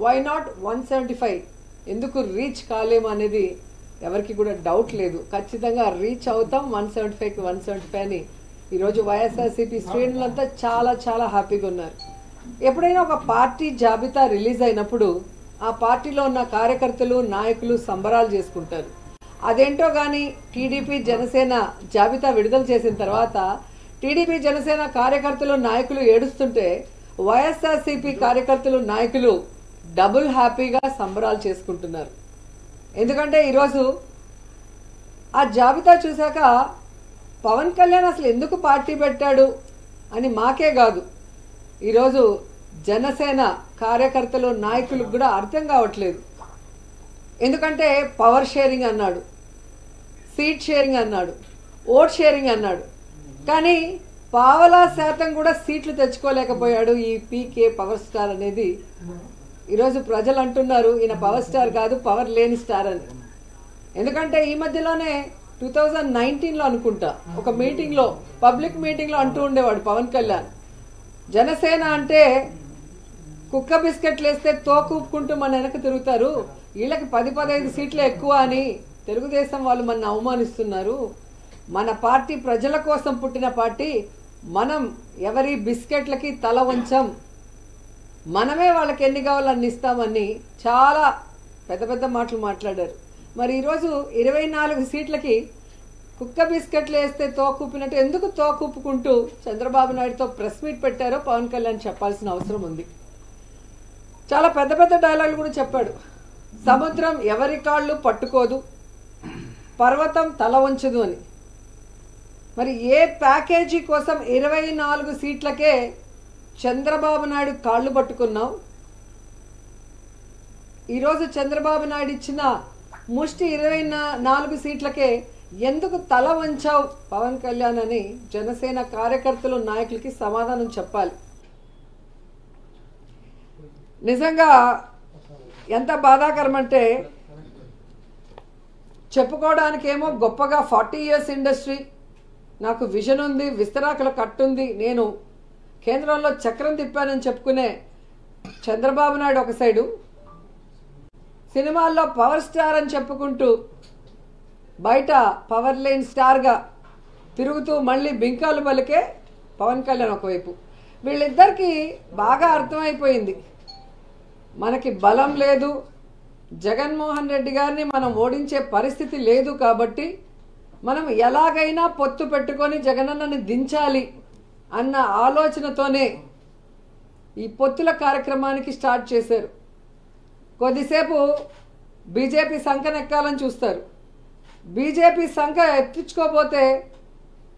Why not 175 ఎందుకు reach కాలేము అనేది ఎవరికి కూడా డౌట్ లేదు. ఖచ్చితంగా రీచ్ అవుతాం 175కి 175 అని ఈరోజు వైఎస్ఆర్సీపీ శ్రేణులంతా చాలా చాలా హ్యాపీగా ఉన్నారు. ఎప్పుడైనా ఒక పార్టీ జాబితా రిలీజ్ అయినప్పుడు ఆ పార్టీలో ఉన్న కార్యకర్తలు నాయకులు సంబరాలు చేసుకుంటారు. అదేంటో కానీ టీడీపీ జనసేన జాబితా విడుదల చేసిన తర్వాత టీడీపీ జనసేన కార్యకర్తలు నాయకులు ఏడుస్తుంటే వైఎస్ఆర్సీపీ కార్యకర్తలు నాయకులు డబుల్ హ్యాపీగా సంబరాలు చేసుకుంటున్నారు. ఎందుకంటే ఈరోజు ఆ జాబితా చూశాక పవన్ కళ్యాణ్ అసలు ఎందుకు పార్టీ పెట్టాడు అని మాకే కాదు, ఈరోజు జనసేన కార్యకర్తలు నాయకులకు కూడా అర్థం కావట్లేదు. ఎందుకంటే పవర్ షేరింగ్ అన్నాడు, సీట్ షేరింగ్ అన్నాడు, ఓట్ షేరింగ్ అన్నాడు, కానీ పావలా శాతం కూడా సీట్లు తెచ్చుకోలేకపోయాడు ఈ పీకే పవర్ స్టార్ అనేది. ఈరోజు ప్రజలు అంటున్నారు ఈయన పవర్ స్టార్ కాదు, పవర్ లేని స్టార్ అని. ఎందుకంటే ఈ మధ్యలోనే 2019లో అనుకుంటా ఒక మీటింగ్లో, పబ్లిక్ మీటింగ్లో అంటూ ఉండేవాడు పవన్ కళ్యాణ్, జనసేన అంటే కుక్క బిస్కెట్లు వేస్తే తోకూపుకుంటూ మన వెనక తిరుగుతారు, వీళ్ళకి 10-15 సీట్లు ఎక్కువ అని తెలుగుదేశం వాళ్ళు మన అవమానిస్తున్నారు, మన పార్టీ ప్రజల కోసం పుట్టిన పార్టీ, మనం ఎవరి బిస్కెట్లకి తల వంచం, మనమే వాళ్ళకి ఎన్ని కావాలో అన్ని ఇస్తామని చాలా పెద్ద పెద్ద మాటలు మాట్లాడారు. మరి ఈరోజు 24 సీట్లకి కుక్క బిస్కెట్లు వేస్తే తోకూపినట్టు ఎందుకు తోకూపుకుంటూ చంద్రబాబు నాయుడుతో ప్రెస్ మీట్ పెట్టారో పవన్ కళ్యాణ్ చెప్పాల్సిన అవసరం ఉంది. చాలా పెద్ద పెద్ద డైలాగులు కూడా చెప్పాడు. సముద్రం ఎవరి కాళ్ళు పట్టుకోదు, పర్వతం తల వంచదు అని. మరి ఏ ప్యాకేజీ కోసం 24 సీట్లకే చంద్రబాబు నాయుడు కాళ్ళు పట్టుకున్నావు? ఈరోజు చంద్రబాబు నాయుడు ఇచ్చిన ముష్టి 24 సీట్లకే ఎందుకు తల వంచావు పవన్ కళ్యాణ్ అని జనసేన కార్యకర్తలు నాయకులకి సమాధానం చెప్పాలి. నిజంగా ఎంత బాధాకరం అంటే, చెప్పుకోవడానికేమో గొప్పగా 40 years ఇండస్ట్రీ, నాకు విజన్ ఉంది, విస్తరాకుల కట్టుంది, నేను కేంద్రంలో చక్రం తిప్పానని చెప్పుకునే చంద్రబాబు నాయుడు ఒక సైడు, సినిమాల్లో పవర్ స్టార్ అని చెప్పుకుంటూ బయట పవర్ లేని స్టార్గా తిరుగుతూ మళ్ళీ బింకాలు పలికే పవన్ కళ్యాణ్ ఒకవైపు. వీళ్ళిద్దరికీ బాగా అర్థమైపోయింది, మనకి బలం లేదు, జగన్మోహన్ రెడ్డి గారిని మనం ఓడించే పరిస్థితి లేదు, కాబట్టి మనం ఎలాగైనా పొత్తు పెట్టుకొని జగనన్నని దించాలి అన్న ఆలోచనతోనే ఈ పొత్తుల కార్యక్రమానికి స్టార్ట్ చేశారు. కొద్దిసేపు బీజేపీ సంకనెక్కాలని చూస్తారు, బీజేపీ సంఖ ఎత్తించుకోపోతే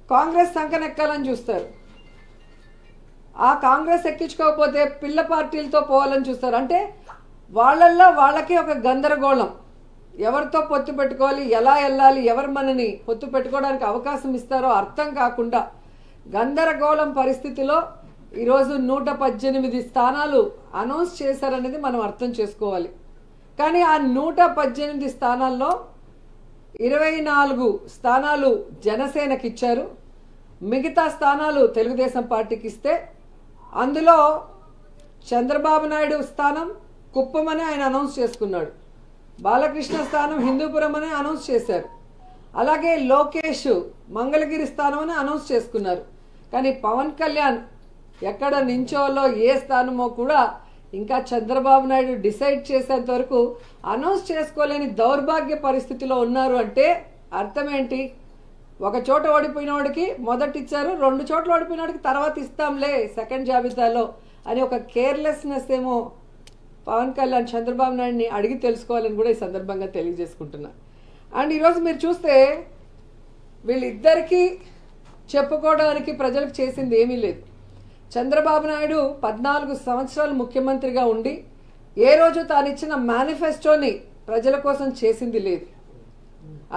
కాంగ్రెస్ సంకనెక్కాలని చూస్తారు, ఆ కాంగ్రెస్ ఎక్కించుకోకపోతే పిల్ల పార్టీలతో పోవాలని చూస్తారు. అంటే వాళ్ళల్లో వాళ్ళకే ఒక గందరగోళం, ఎవరితో పొత్తు పెట్టుకోవాలి, ఎలా వెళ్ళాలి, ఎవరు మనని పొత్తు పెట్టుకోవడానికి అవకాశం ఇస్తారో అర్థం కాకుండా గందరగోళం పరిస్థితిలో ఈరోజు 118 స్థానాలు అనౌన్స్ చేశారనేది మనం అర్థం చేసుకోవాలి. కానీ ఆ 118 స్థానాల్లో 24 స్థానాలు జనసేనకి ఇచ్చారు, మిగతా స్థానాలు తెలుగుదేశం పార్టీకి ఇస్తే అందులో చంద్రబాబు నాయుడు స్థానం కుప్పమని ఆయన అనౌన్స్ చేసుకున్నాడు, బాలకృష్ణ స్థానం హిందూపురం అని అనౌన్స్ చేశారు, అలాగే లోకేష్ మంగళగిరి స్థానం అని అనౌన్స్ చేసుకున్నారు. కానీ పవన్ కళ్యాణ్ ఎక్కడ నించోలో ఏ స్థానమో కూడా ఇంకా చంద్రబాబు నాయుడు డిసైడ్ చేసేంత వరకు అనౌన్స్ చేసుకోలేని దౌర్భాగ్య పరిస్థితిలో ఉన్నారు. అంటే అర్థం ఏంటి? ఒక చోట ఓడిపోయిన వాడికి మొదటి ఇచ్చారు, 2 చోట్ల ఓడిపోయిన వాడికి తర్వాత ఇస్తాంలే సెకండ్ జాబితాలో అని ఒక కేర్లెస్నెస్ ఏమో పవన్ కళ్యాణ్ చంద్రబాబు నాయుడిని అడిగి తెలుసుకోవాలని కూడా ఈ సందర్భంగా తెలియజేసుకుంటున్నా. అండ్ ఈరోజు మీరు చూస్తే వీళ్ళిద్దరికీ చెప్పుకోవడానికి ప్రజలకు చేసింది ఏమీ లేదు. చంద్రబాబు నాయుడు 14 సంవత్సరాలు ముఖ్యమంత్రిగా ఉండి ఏ రోజు తాను ఇచ్చిన మేనిఫెస్టోని ప్రజల కోసం చేసింది లేదు.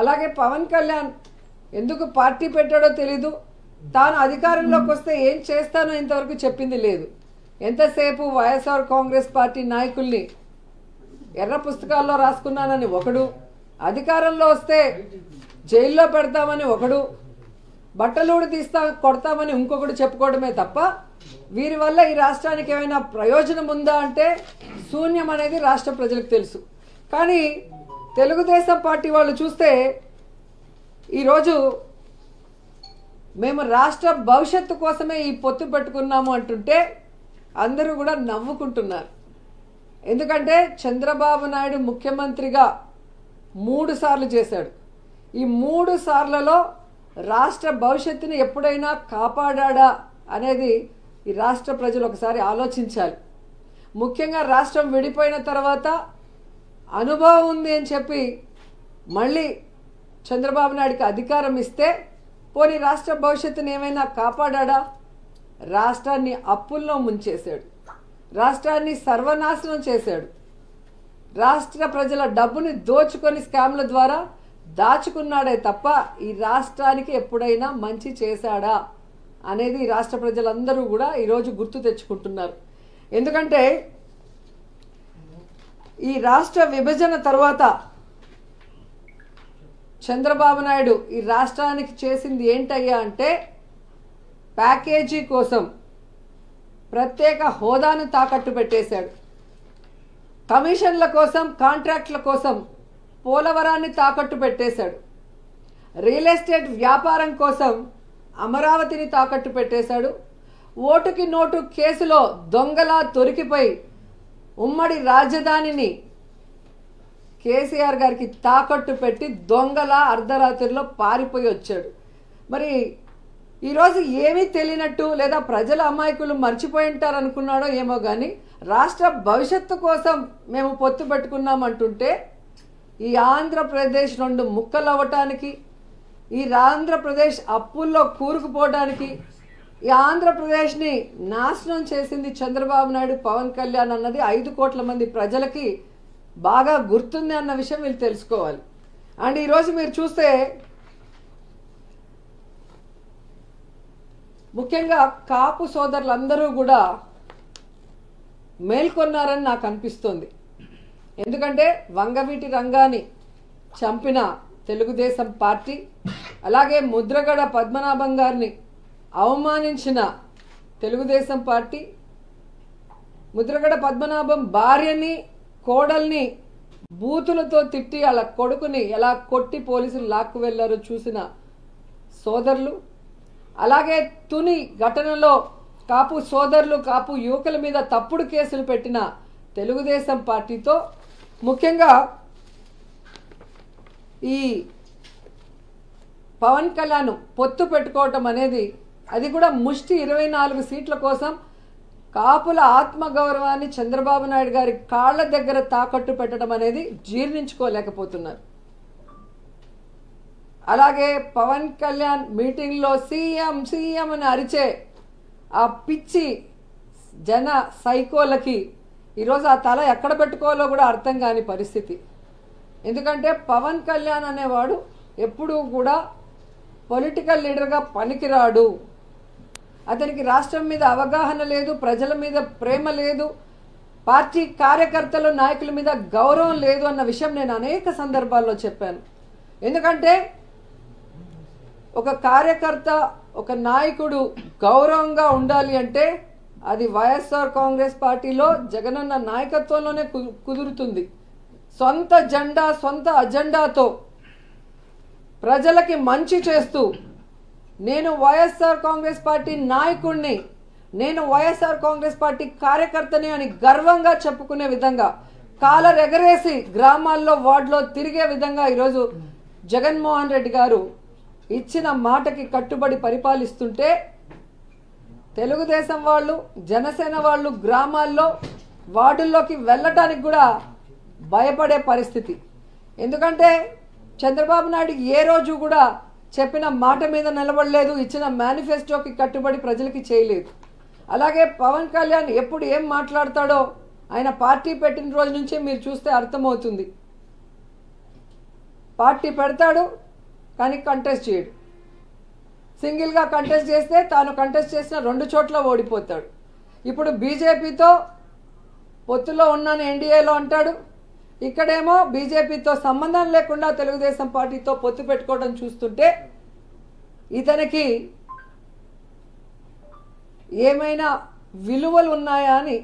అలాగే పవన్ కళ్యాణ్ ఎందుకు పార్టీ పెట్టాడో తెలీదు, తాను అధికారంలోకి వస్తే ఏం చేస్తానో ఇంతవరకు చెప్పింది లేదు. ఎంతసేపు వైఎస్ఆర్ కాంగ్రెస్ పార్టీ నాయకుల్ని ఎర్ర పుస్తకాల్లో రాసుకున్నానని ఒకడు, అధికారంలో వస్తే జైల్లో పెడతామని ఒకడు, బట్టలూడి తీస్తా కొడతామని ఇంకొకడు చెప్పుకోవడమే తప్ప వీరి వల్ల ఈ రాష్ట్రానికి ఏమైనా ప్రయోజనం ఉందా అంటే శూన్యం అనేది రాష్ట్ర ప్రజలకు తెలుసు. కానీ తెలుగుదేశం పార్టీ వాళ్ళు చూస్తే ఈరోజు మేము రాష్ట్ర భవిష్యత్తు కోసమే ఈ పొత్తు పెట్టుకున్నాము అంటుంటే అందరూ కూడా నవ్వుకుంటున్నారు. ఎందుకంటే చంద్రబాబు నాయుడు ముఖ్యమంత్రిగా 3 సార్లు చేశాడు. ఈ 3 సార్లలో రాష్ట్ర భవిష్యత్తుని ఎప్పుడైనా కాపాడా అనేది ఈ రాష్ట్ర ప్రజలు ఒకసారి ఆలోచించాలి. ముఖ్యంగా రాష్ట్రం విడిపోయిన తర్వాత అనుభవం ఉంది అని చెప్పి మళ్ళీ చంద్రబాబు నాయుడుకి అధికారం ఇస్తే పోనీ రాష్ట్ర భవిష్యత్తుని ఏమైనా కాపాడా? రాష్ట్రాన్ని అప్పుల్లో ముంచేశాడు, రాష్ట్రాన్ని సర్వనాశనం చేశాడు, రాష్ట్ర ప్రజల డబ్బుని దోచుకొని స్కామ్ల ద్వారా దాచుకున్నాడే తప్ప ఈ రాష్ట్రానికి ఎప్పుడైనా మంచి చేశాడా అనేది రాష్ట్ర ప్రజలందరూ కూడా ఈరోజు గుర్తు తెచ్చుకుంటున్నారు. ఎందుకంటే ఈ రాష్ట్ర విభజన తర్వాత చంద్రబాబు నాయుడు ఈ రాష్ట్రానికి చేసింది ఏంటయ్యా అంటే ప్యాకేజీ కోసం ప్రత్యేక హోదాను తాకట్టు పెట్టేశాడు, కమిషన్ల కోసం కాంట్రాక్ట్ల కోసం పోలవరాన్ని తాకట్టు పెట్టేశాడు, రియల్ ఎస్టేట్ వ్యాపారం కోసం అమరావతిని తాకట్టు పెట్టేశాడు, ఓటుకి నోటు కేసులో దొంగలా దొరికిపోయి ఉమ్మడి రాజధానిని కేసీఆర్ గారికి తాకట్టు పెట్టి దొంగలా అర్ధరాత్రిలో పారిపోయి వచ్చాడు. మరి ఈరోజు ఏమీ తెలియనట్టు లేదా ప్రజల అమాయకులు మర్చిపోయి ఉంటారు అనుకున్నాడో ఏమో కానీ రాష్ట్ర భవిష్యత్తు కోసం మేము పొత్తు పెట్టుకున్నామంటుంటే ఈ ఆంధ్రప్రదేశ్ 2 ముక్కలు అవ్వటానికి, ఈ ఆంధ్రప్రదేశ్ అప్పుల్లో కూరుకుపోవడానికి, ఈ ఆంధ్రప్రదేశ్ని నాశనం చేసింది చంద్రబాబు నాయుడు, పవన్ కళ్యాణ్ అన్నది 5 కోట్ల మంది ప్రజలకి బాగా గుర్తుంది అన్న విషయం వీళ్ళు తెలుసుకోవాలి. అండ్ ఈరోజు మీరు చూస్తే ముఖ్యంగా కాపు సోదరులందరూ కూడా మేల్కొన్నారని నాకు అనిపిస్తుంది. ఎందుకంటే వంగవీటి రంగాన్ని చంపిన తెలుగుదేశం పార్టీ, అలాగే ముద్రగడ పద్మనాభం గారిని అవమానించిన తెలుగుదేశం పార్టీ, ముద్రగడ పద్మనాభం భార్యని కోడల్ని బూతులతో తిట్టి అలా కొడుకుని ఎలా కొట్టి పోలీసులు లాక్కు వెళ్లారో చూసిన సోదరులు, అలాగే తుని ఘటనలో కాపు సోదరులు కాపు యువకుల మీద తప్పుడు కేసులు పెట్టిన తెలుగుదేశం పార్టీతో ముఖ్యంగా ఈ పవన్ కళ్యాణ్ పొత్తు పెట్టుకోవటం అనేది, అది కూడా ముష్టి 24 సీట్ల కోసం కాపుల ఆత్మగౌరవాన్ని చంద్రబాబు నాయుడు గారి కాళ్ల దగ్గర తాకట్టు పెట్టడం అనేది జీర్ణించుకోలేకపోతున్నారు. అలాగే పవన్ కళ్యాణ్ మీటింగ్లో సీఎం సీఎం అని అరిచే ఆ పిచ్చి జన సైకోలకి ఈరోజు ఆ తల ఎక్కడ పెట్టుకోవాలో కూడా అర్థం కాని పరిస్థితి. ఎందుకంటే పవన్ కళ్యాణ్ అనేవాడు ఎప్పుడూ కూడా పొలిటికల్ లీడర్గా పనికిరాడు, అతనికి రాష్ట్రం మీద అవగాహన లేదు, ప్రజల మీద ప్రేమ లేదు, పార్టీ కార్యకర్తలు నాయకుల మీద గౌరవం లేదు అన్న విషయం నేను అనేక సందర్భాల్లో చెప్పాను. ఎందుకంటే ఒక కార్యకర్త ఒక నాయకుడు గౌరవంగా ఉండాలి అంటే అది వైఎస్ఆర్ కాంగ్రెస్ పార్టీలో జగనన్న నాయకత్వంలోనే కుదురుతుంది. సొంత జెండా సొంత అజెండాతో ప్రజలకి మంచి చేస్తూ నేను వైఎస్ఆర్ కాంగ్రెస్ పార్టీ నాయకుడిని, నేను వైఎస్ఆర్ కాంగ్రెస్ పార్టీ కార్యకర్తని అని గర్వంగా చెప్పుకునే విధంగా కాలర్ ఎగరేసి గ్రామాల్లో వార్డులో తిరిగే విధంగా ఈరోజు జగన్మోహన్ రెడ్డి గారు ఇచ్చిన మాటకి కట్టుబడి పరిపాలిస్తుంటే తెలుగుదేశం వాళ్ళు జనసేన వాళ్ళు గ్రామాల్లో వార్డుల్లోకి వెళ్ళటానికి కూడా భయపడే పరిస్థితి. ఎందుకంటే చంద్రబాబు నాయుడు ఏ రోజు కూడా చెప్పిన మాట మీద నిలబడలేదు, ఇచ్చిన మేనిఫెస్టోకి కట్టుబడి ప్రజలకి చేయలేదు. అలాగే పవన్ కళ్యాణ్ ఎప్పుడు ఏం మాట్లాడతాడో ఆయన పార్టీ పెట్టిన రోజు నుంచి మీరు చూస్తే అర్థమవుతుంది. పార్టీ పెడతాడు కానీ కంటెస్ట్ చేయడు, సింగిల్గా కంటెస్ట్ చేస్తే తాను కంటెస్ట్ చేసిన 2 చోట్ల ఓడిపోతాడు. ఇప్పుడు బీజేపీతో పొత్తులో ఉన్నాను ఎన్డీఏలో అంటాడు, ఇక్కడేమో బీజేపీతో సంబంధం లేకుండా తెలుగుదేశం పార్టీతో పొత్తు పెట్టుకోవడం చూస్తుంటే ఇతనికి ఏమైనా విలువలు ఉన్నాయా అని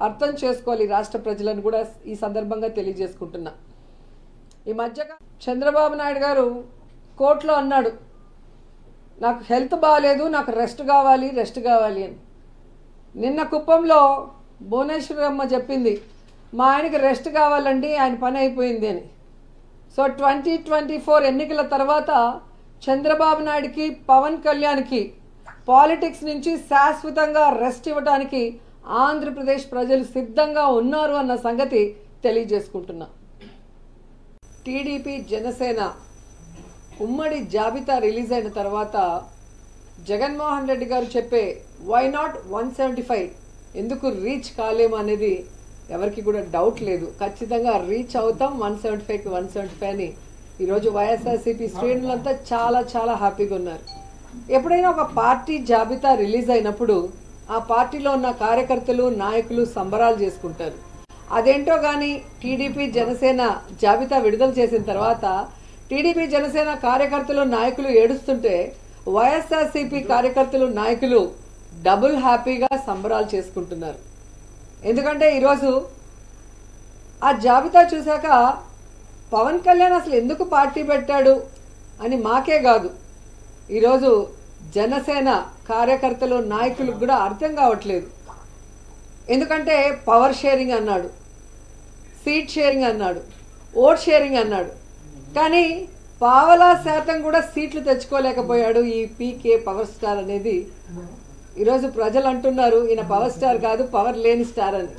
అర్థం చేసుకోవాలి రాష్ట్ర ప్రజలను కూడా ఈ సందర్భంగా తెలియజేసుకుంటున్నా. ఈ మధ్యగా చంద్రబాబు నాయుడు గారు కోర్టులో అన్నాడు, నాకు హెల్త్ బాగాలేదు, నాకు రెస్ట్ కావాలి అని. నిన్న కుప్పంలో భువనేశ్వరమ్మ చెప్పింది, మా ఆయనకి రెస్ట్ కావాలండి, ఆయన పని అయిపోయింది అని. సో 2024 ఎన్నికల తర్వాత చంద్రబాబు నాయుడుకి పవన్ కళ్యాణ్కి పాలిటిక్స్ నుంచి శాశ్వతంగా రెస్ట్ ఇవ్వడానికి ఆంధ్రప్రదేశ్ ప్రజలు సిద్ధంగా ఉన్నారు అన్న సంగతి తెలియజేసుకుంటున్నా. టీడీపీ జనసేన ఉమ్మడి జాబితా రిలీజ్ అయిన తర్వాత జగన్మోహన్ రెడ్డి గారు చెప్పే వై నాట్ 175 ఎందుకు రీచ్ కాలేము అనేది ఎవరికి కూడా డౌట్ లేదు. ఖచ్చితంగా రీచ్ అవుతాం 175కి 175 అని ఈరోజు వైఎస్ఆర్సీపీ శ్రేణులంతా చాలా చాలా హ్యాపీగా ఉన్నారు. ఎప్పుడైనా ఒక పార్టీ జాబితా రిలీజ్ అయినప్పుడు ఆ పార్టీలో ఉన్న కార్యకర్తలు నాయకులు సంబరాలు చేసుకుంటారు. అదేంటో కానీ టీడీపీ జనసేన జాబితా విడుదల చేసిన తర్వాత టీడీపీ జనసేన కార్యకర్తలు నాయకులు ఏడుస్తుంటే వైఎస్ఆర్సీపీ కార్యకర్తలు నాయకులు డబుల్ హ్యాపీగా సంబరాలు చేసుకుంటున్నారు. ఎందుకంటే ఈరోజు ఆ జాబితా చూశాక పవన్ కళ్యాణ్ అసలు ఎందుకు పార్టీ పెట్టాడు అని మాకే కాదు, ఈరోజు జనసేన కార్యకర్తలు నాయకులకు కూడా అర్థం కావట్లేదు. ఎందుకంటే పవర్ షేరింగ్ అన్నాడు, సీట్ షేరింగ్ అన్నాడు, ఓట్ షేరింగ్ అన్నాడు, కానీ పావలా శాతం కూడా సీట్లు తెచ్చుకోలేకపోయాడు ఈ పీకే పవర్ స్టార్ అనేది. ఈరోజు ప్రజలు అంటున్నారు ఈయన పవర్ స్టార్ కాదు, పవర్ లేని స్టార్ అని.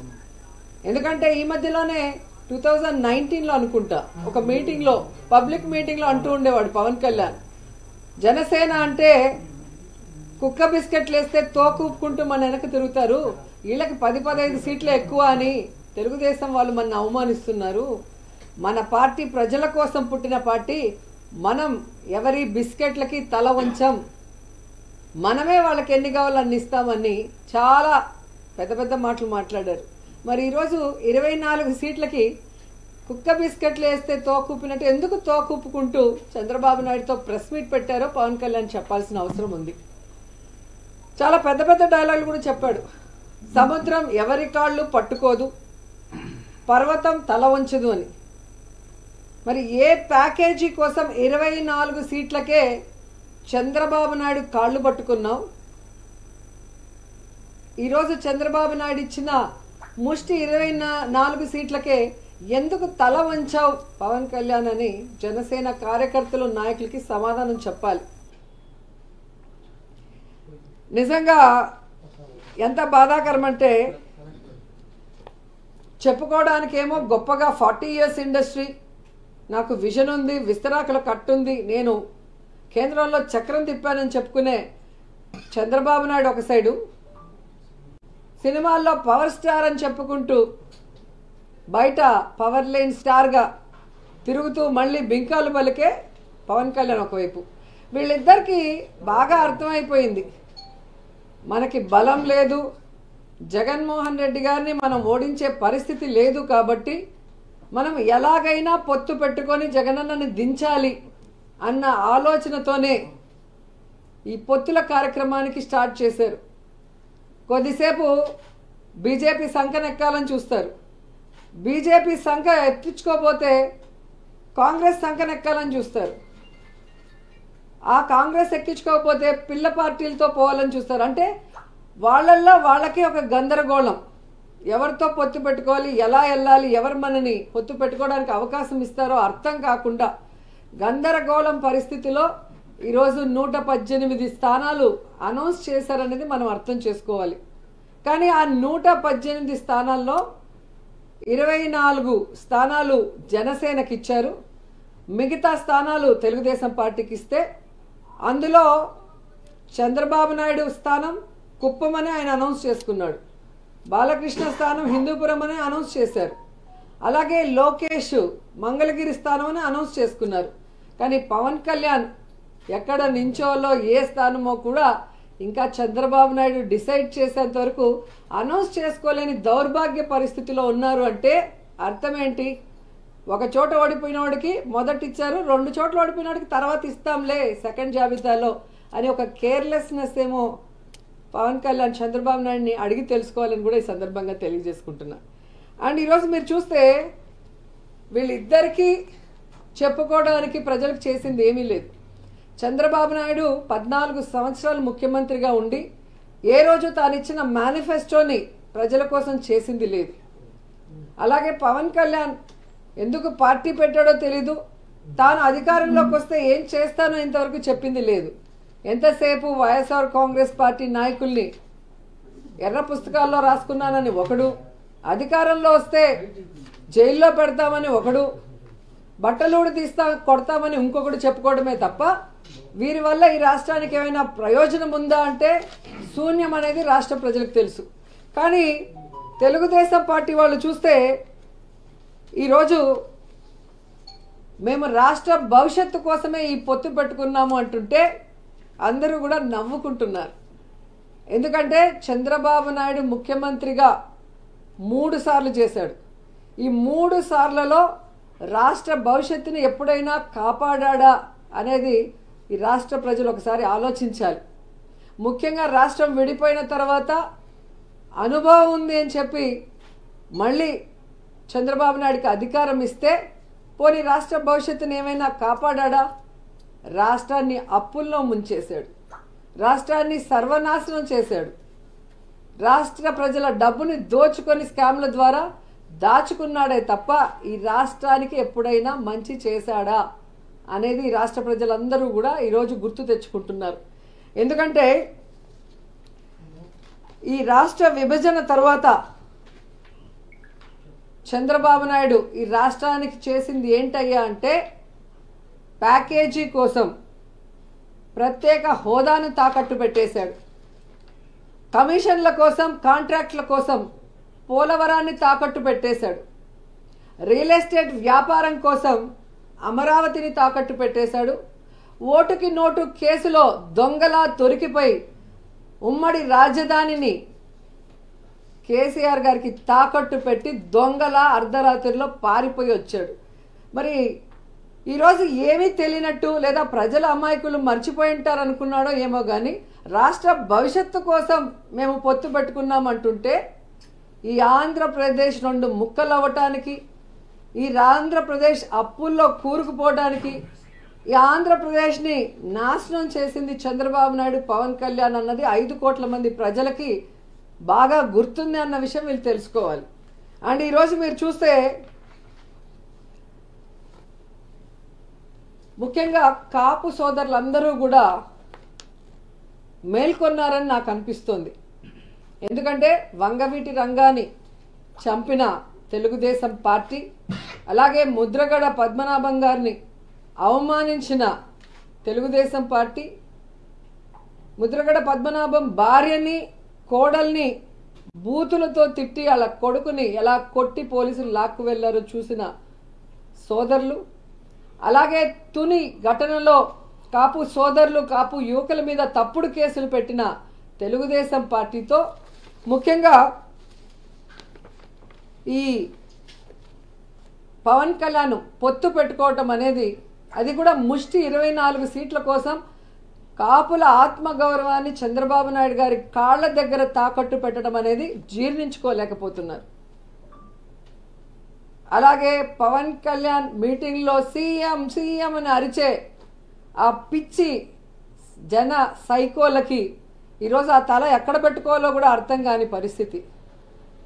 ఎందుకంటే ఈ మధ్యలోనే 2019లో అనుకుంటా ఒక మీటింగ్లో, పబ్లిక్ మీటింగ్లో అంటూ ఉండేవాడు పవన్ కళ్యాణ్, జనసేన అంటే కుక్క బిస్కెట్లు వేస్తే తోకూపుకుంటూ మన వెనక తిరుగుతారు, వీళ్ళకి 10-15 సీట్లు ఎక్కువ అని తెలుగుదేశం వాళ్ళు మన అవమానిస్తున్నారు, మన పార్టీ ప్రజల కోసం పుట్టిన పార్టీ, మనం ఎవరి బిస్కెట్లకి తల వంచం, మనమే వాళ్ళకి ఎన్ని కావాలో అన్ని ఇస్తామని చాలా పెద్ద పెద్ద మాటలు మాట్లాడారు. మరి ఈరోజు 24 సీట్లకి కుక్క బిస్కెట్లు వేస్తే తోకూపినట్టు ఎందుకు తోకూపుకుంటూ చంద్రబాబు నాయుడుతో ప్రెస్ మీట్ పెట్టారో పవన్ కళ్యాణ్ చెప్పాల్సిన అవసరం ఉంది. చాలా పెద్ద పెద్ద డైలాగులు కూడా చెప్పాడు. సముద్రం ఎవరి కాళ్ళు పట్టుకోదు, పర్వతం తల వంచదు అని. మరి ఏ ప్యాకేజీ కోసం 24 సీట్లకే చంద్రబాబు నాయుడు కాళ్ళు పట్టుకున్నావు? ఈరోజు చంద్రబాబు నాయుడు ఇచ్చిన ముష్టి 24 సీట్లకే ఎందుకు తల వంచావు పవన్ కళ్యాణ్ అని జనసేన కార్యకర్తలు నాయకులకి సమాధానం చెప్పాలి. నిజంగా ఎంత బాధాకరం అంటే, చెప్పుకోవడానికేమో గొప్పగా 40 years ఇండస్ట్రీ, నాకు విజన్ ఉంది, విస్తరాకుల కట్టుంది, నేను కేంద్రంలో చక్రం తిప్పానని చెప్పుకునే చంద్రబాబు నాయుడు ఒక సైడు, సినిమాల్లో పవర్ స్టార్ అని చెప్పుకుంటూ బయట పవర్ లేని స్టార్గా తిరుగుతూ మళ్ళీ బింకాలు పలికే పవన్ కళ్యాణ్ ఒకవైపు. వీళ్ళిద్దరికీ బాగా అర్థమైపోయింది, మనకి బలం లేదు, జగన్మోహన్ రెడ్డి గారిని మనం ఓడించే పరిస్థితి లేదు, కాబట్టి మనం ఎలాగైనా పొత్తు పెట్టుకొని జగనన్నని దించాలి అన్న ఆలోచనతోనే ఈ పొత్తుల కార్యక్రమానికి స్టార్ట్ చేశారు. కొద్దిసేపు బీజేపీ సంకనెక్కాలని చూస్తారు, బీజేపీ సంఖ ఎత్తించుకోపోతే కాంగ్రెస్ సంకనెక్కాలని చూస్తారు, ఆ కాంగ్రెస్ ఎక్కించుకోకపోతే పిల్ల పార్టీలతో పోవాలని చూస్తారు. అంటే వాళ్ళల్లో వాళ్ళకి ఒక గందరగోళం, ఎవరితో పొత్తు పెట్టుకోవాలి, ఎలా వెళ్ళాలి, ఎవరు మనని పొత్తు పెట్టుకోవడానికి అవకాశం ఇస్తారో అర్థం కాకుండా గందరగోళం పరిస్థితిలో ఈరోజు 118 స్థానాలు అనౌన్స్ చేశారనేది మనం అర్థం చేసుకోవాలి. కానీ ఆ 118 స్థానాల్లో 24 స్థానాలు జనసేనకి ఇచ్చారు, మిగతా స్థానాలు తెలుగుదేశం పార్టీకి ఇస్తే అందులో చంద్రబాబు నాయుడు స్థానం కుప్పం అని ఆయన అనౌన్స్ చేసుకున్నాడు, బాలకృష్ణ స్థానం హిందూపురం అని అనౌన్స్ చేశారు, అలాగే లోకేష్ మంగళగిరి స్థానం అని అనౌన్స్ చేసుకున్నారు. కానీ పవన్ కళ్యాణ్ ఎక్కడ నించోలో ఏ స్థానమో కూడా ఇంకా చంద్రబాబు నాయుడు డిసైడ్ చేసేంత వరకు అనౌన్స్ చేసుకోలేని దౌర్భాగ్య పరిస్థితిలో ఉన్నారు. అంటే అర్థం ఏంటి? ఒక చోట ఓడిపోయిన వాడికి మొదట ఇచ్చారు, 2 చోట్ల ఓడిపోయిన వాడికి తర్వాత ఇస్తాంలే సెకండ్ జాబితాలో అని ఒక కేర్లెస్నెస్ ఏమో పవన్ కళ్యాణ్ చంద్రబాబు నాయుడిని అడిగి తెలుసుకోవాలని కూడా ఈ సందర్భంగా తెలియజేసుకుంటున్నా. అండ్ ఈరోజు మీరు చూస్తే వీళ్ళిద్దరికీ చెప్పుకోవడానికి ప్రజలకు చేసింది ఏమీ లేదు. చంద్రబాబు నాయుడు 14 సంవత్సరాలు ముఖ్యమంత్రిగా ఉండి ఏ రోజు తాను ఇచ్చిన మేనిఫెస్టోని ప్రజల కోసం చేసింది లేదు. అలాగే పవన్ కళ్యాణ్ ఎందుకు పార్టీ పెట్టాడో తెలీదు, తాను అధికారంలోకి వస్తే ఏం చేస్తానో ఇంతవరకు చెప్పింది లేదు. ఎంతసేపు వైఎస్ఆర్ కాంగ్రెస్ పార్టీ నాయకుల్ని ఎర్ర పుస్తకాల్లో రాసుకున్నానని ఒకడు, అధికారంలో వస్తే జైల్లో పెడతామని ఒకడు, బట్టలూడు కొడతామని ఇంకొకడు చెప్పుకోవడమే తప్ప వీరి వల్ల ఈ రాష్ట్రానికి ఏమైనా ప్రయోజనం ఉందా అంటే శూన్యం అనేది రాష్ట్ర ప్రజలకు తెలుసు. కానీ తెలుగుదేశం పార్టీ వాళ్ళు చూస్తే ఈరోజు మేము రాష్ట్ర భవిష్యత్తు కోసమే ఈ పొత్తు పెట్టుకున్నాము అంటుంటే అందరూ కూడా నవ్వుకుంటున్నారు. ఎందుకంటే చంద్రబాబు నాయుడు ముఖ్యమంత్రిగా 3 సార్లు చేశాడు. ఈ 3 సార్లలో రాష్ట్ర భవిష్యత్తుని ఎప్పుడైనా కాపాడా అనేది ఈ రాష్ట్ర ప్రజలు ఒకసారి ఆలోచించాలి. ముఖ్యంగా రాష్ట్రం విడిపోయిన తర్వాత అనుభవం ఉంది అని చెప్పి మళ్ళీ చంద్రబాబు నాయుడికి అధికారం ఇస్తే పోనీ రాష్ట్ర భవిష్యత్తుని ఏమైనా కాపాడా? రాష్ట్రాన్ని అప్పుల్లో ముంచేశాడు, రాష్ట్రాన్ని సర్వనాశనం చేశాడు, రాష్ట్ర ప్రజల డబ్బుని దోచుకొని స్కామ్ల ద్వారా దాచుకున్నాడే తప్ప ఈ రాష్ట్రానికి ఎప్పుడైనా మంచి చేశాడా అనేది రాష్ట్ర ప్రజలందరూ కూడా ఈరోజు గుర్తు తెచ్చుకుంటున్నారు. ఎందుకంటే ఈ రాష్ట్ర విభజన తర్వాత చంద్రబాబు నాయుడు ఈ రాష్ట్రానికి చేసింది ఏంటయ్యా అంటే ప్యాకేజీ కోసం ప్రత్యేక హోదాను తాకట్టు పెట్టేశాడు, కమిషన్ల కోసం కాంట్రాక్ట్ల కోసం పోలవరాన్ని తాకట్టు పెట్టేశాడు, రియల్ ఎస్టేట్ వ్యాపారం కోసం అమరావతిని తాకట్టు పెట్టేశాడు, ఓటుకి నోటు కేసులో దొంగలా దొరికిపోయి ఉమ్మడి రాజధానిని కేసీఆర్ గారికి తాకట్టు పెట్టి దొంగలా అర్ధరాత్రిలో పారిపోయి వచ్చాడు. మరి ఈరోజు ఏమీ తెలియనట్టు లేదా ప్రజల అమాయకులు మర్చిపోయి ఉంటారు అనుకున్నాడో ఏమో కానీ రాష్ట్ర భవిష్యత్తు కోసం మేము పొత్తు పెట్టుకున్నామంటుంటే ఈ ఆంధ్రప్రదేశ్ 2 ముక్కలు అవ్వటానికి, ఈ ఆంధ్రప్రదేశ్ అప్పుల్లో కూరుకుపోవడానికి, ఈ ఆంధ్రప్రదేశ్ని నాశనం చేసింది చంద్రబాబు నాయుడు, పవన్ కళ్యాణ్ అన్నది 5 కోట్ల మంది ప్రజలకి బాగా గుర్తుంది అన్న విషయం వీళ్ళు తెలుసుకోవాలి. అండ్ ఈరోజు మీరు చూస్తే ముఖ్యంగా కాపు సోదరులందరూ కూడా మేల్కొన్నారని నాకు అనిపిస్తుంది. ఎందుకంటే వంగవీటి రంగాన్ని చంపిన తెలుగుదేశం పార్టీ, అలాగే ముద్రగడ పద్మనాభం గారిని అవమానించిన తెలుగుదేశం పార్టీ, ముద్రగడ పద్మనాభం భార్యని కోడల్ని బూతులతో తిట్టి అలా కొడుకుని ఎలా కొట్టి పోలీసులు లాక్కు వెళ్లారో చూసిన సోదరులు, అలాగే తుని ఘటనలో కాపు సోదరులు కాపు యువకుల మీద తప్పుడు కేసులు పెట్టిన తెలుగుదేశం పార్టీతో ముఖ్యంగా ఈ పవన్ కళ్యాణ్ పొత్తు పెట్టుకోవటం అనేది, అది కూడా ముష్టి 24 సీట్ల కోసం కాపుల ఆత్మగౌరవాన్ని చంద్రబాబు నాయుడు గారి కాళ్ల దగ్గర తాకట్టు పెట్టడం అనేది జీర్ణించుకోలేకపోతున్నారు. అలాగే పవన్ కళ్యాణ్ మీటింగ్లో సీఎం సీఎం అని అరిచే ఆ పిచ్చి జన సైకోలకి ఈరోజు ఆ తల ఎక్కడ పెట్టుకోవాలో కూడా అర్థం కాని పరిస్థితి.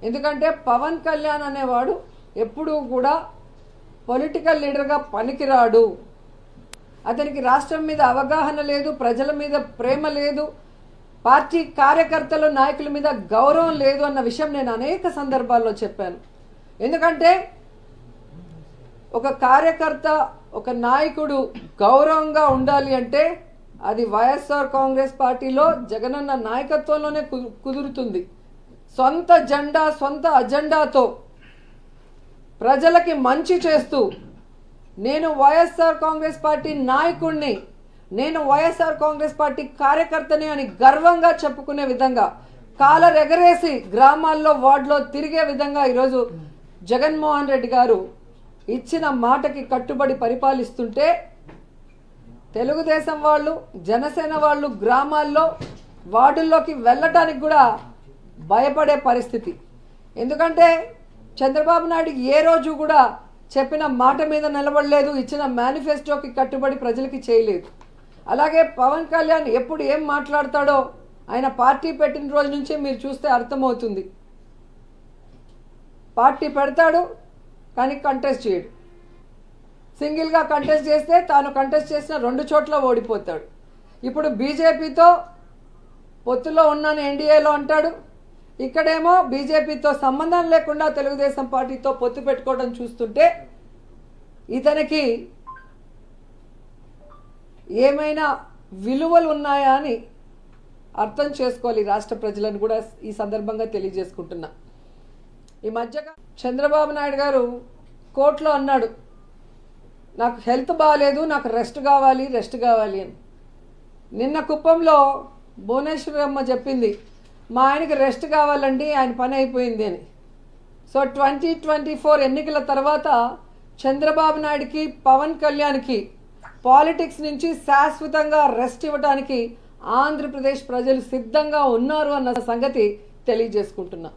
ఎందుకంటే పవన్ కళ్యాణ్ అనేవాడు ఎప్పుడూ కూడా పొలిటికల్ లీడర్గా పనికిరాడు, అతనికి రాష్ట్రం మీద అవగాహన లేదు, ప్రజల మీద ప్రేమ లేదు, పార్టీ కార్యకర్తలు నాయకుల మీద గౌరవం లేదు అన్న విషయం నేను అనేక సందర్భాల్లో చెప్పాను. ఎందుకంటే ఒక కార్యకర్త ఒక నాయకుడు గౌరవంగా ఉండాలి అంటే అది వైఎస్ఆర్ కాంగ్రెస్ పార్టీలో జగనన్న నాయకత్వంలోనే కుదురుతుంది. సొంత జెండా సొంత అజెండాతో ప్రజలకి మంచి చేస్తూ నేను వైఎస్ఆర్ కాంగ్రెస్ పార్టీ నాయకుడిని, నేను వైఎస్ఆర్ కాంగ్రెస్ పార్టీ కార్యకర్తని అని గర్వంగా చెప్పుకునే విధంగా కాలర్ ఎగరేసి గ్రామాల్లో వార్డులో తిరిగే విధంగా ఈరోజు జగన్మోహన్ రెడ్డి గారు ఇచ్చిన మాటకి కట్టుబడి పరిపాలిస్తుంటే తెలుగుదేశం వాళ్ళు జనసేన వాళ్ళు గ్రామాల్లో వార్డుల్లోకి వెళ్ళటానికి కూడా భయపడే పరిస్థితి. ఎందుకంటే చంద్రబాబు నాయుడు ఏ రోజు కూడా చెప్పిన మాట మీద నిలబడలేదు, ఇచ్చిన మేనిఫెస్టోకి కట్టుబడి ప్రజలకి చేయలేదు. అలాగే పవన్ కళ్యాణ్ ఎప్పుడు ఏం మాట్లాడతాడో ఆయన పార్టీ పెట్టిన రోజు నుంచి మీరు చూస్తే అర్థమవుతుంది. పార్టీ పెడతాడు కానీ కంటెస్ట్ చేయడు. సింగిల్గా కంటెస్ట్ చేస్తే తాను కంటెస్ట్ చేసిన 2 చోట్ల ఓడిపోతాడు. ఇప్పుడు బీజేపీతో పొత్తులో ఉన్నాను ఎన్డీఏలో అంటాడు. ఇక్కడేమో బీజేపీతో సంబంధం లేకుండా తెలుగుదేశం పార్టీతో పొత్తు పెట్టుకోవడం చూస్తుంటే ఇతనికి ఏమైనా విలువలు ఉన్నాయా అని అర్థం చేసుకోవాలి రాష్ట్ర ప్రజలను కూడా ఈ సందర్భంగా తెలియజేసుకుంటున్నా. ఈ మధ్యగా చంద్రబాబు నాయుడు గారు కోర్టులో అన్నాడు, నాకు హెల్త్ బాగాలేదు, నాకు రెస్ట్ కావాలి అని. నిన్న కుప్పంలో భువనేశ్వరమ్మ చెప్పింది, మా ఆయనకి రెస్ట్ కావాలండి, ఆయన పని అయిపోయింది అని. సో 2024 ఎన్నికల తర్వాత చంద్రబాబు నాయుడుకి పవన్ కళ్యాణ్కి పాలిటిక్స్ నుంచి శాశ్వతంగా రెస్ట్ ఇవ్వడానికి ఆంధ్రప్రదేశ్ ప్రజలు సిద్ధంగా ఉన్నారు అన్న సంగతి తెలియజేసుకుంటున్నా.